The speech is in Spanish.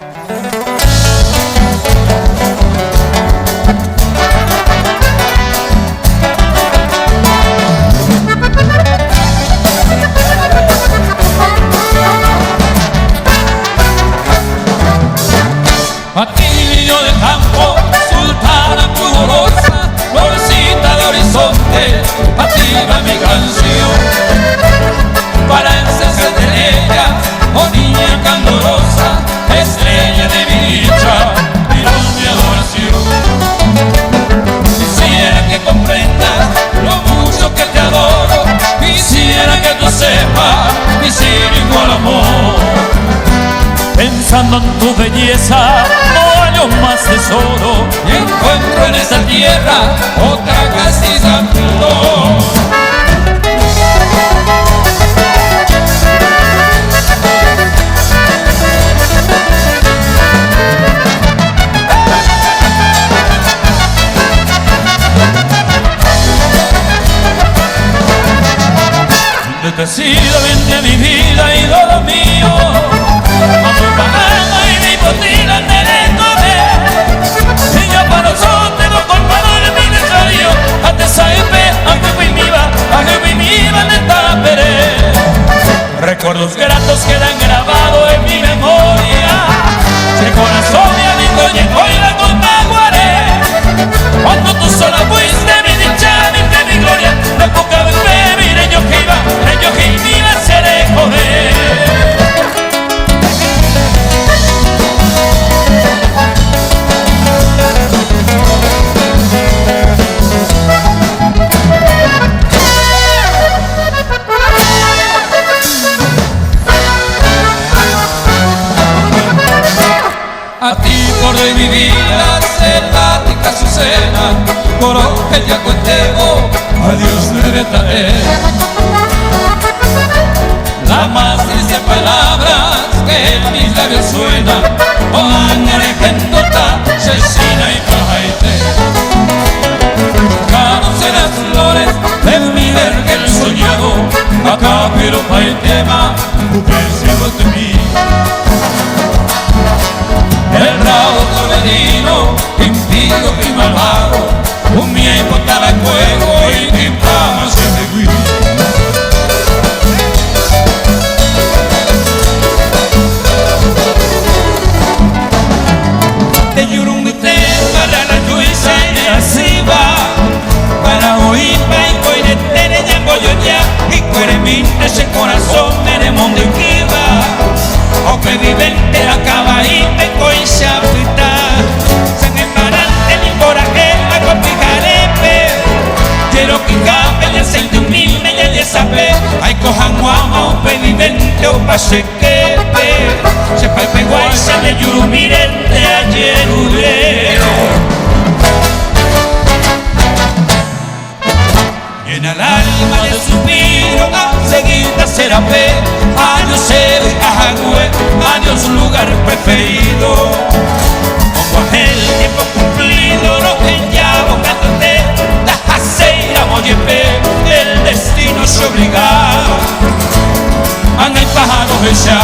A ti niño del campo, sultana pudorosa, florecita de horizonte, a ti va mi canción. Para encender en ella, oh niña candorosa, estrella de mi dicha, mi luz, mi adoración. Quisiera que comprendas lo mucho que te adoro, quisiera que tú sepas mi sin igual amor. Pensando en tu belleza, no hallo más tesoro, y encuentro en esta tierra otra castiza flor. Bendecido vente mi vida y todo mío, con tu palabra y mi botina te comer. Y yo para nosotros no compadre mi necesario, hasta saber a que mi vida de tapere. Recuerdos gratos quedan grabados en mi memoria, si el corazón mi amigo llegó y la compaguaré. Cuando tú sola fuiste mi dicha, mi gloria, la poca vez me miré yo que iba a ser joder. A ti por de mi vida, selvática Azucena, coro que ya contigo, adiós debe traer. Las más tristes palabras que en mis labios suenan, oh ángeles que en tota, Cecina y Pajaite. Conoce las flores de mi vergel soñado, acá pero pa' el tema, cielo de mí. El rabo toledino, impío y malvado, un miembro estaba en fuego y mi fama se me fui. De Yurungute para la Yuisa y así va, para oír pa' y de tere ya boyoya, y cuereminte ese corazón me de monde que va, o que vivente acaba y te coisa frita, san embarante mi coraje a copicarepe, quiero que cabe el aceite humilde y el sabe, ay cojan guama o pe vivente o pase que pe, sepa el peguaisa de yurumirente ayer urero. Llena el alma de suspiro, seguida será fe, años se ve a Jagüe, años lugar preferido. Como el tiempo cumplido, lo que ya buscándote, la jaceira moyepe, el destino se obliga. Anda el pájaro ella.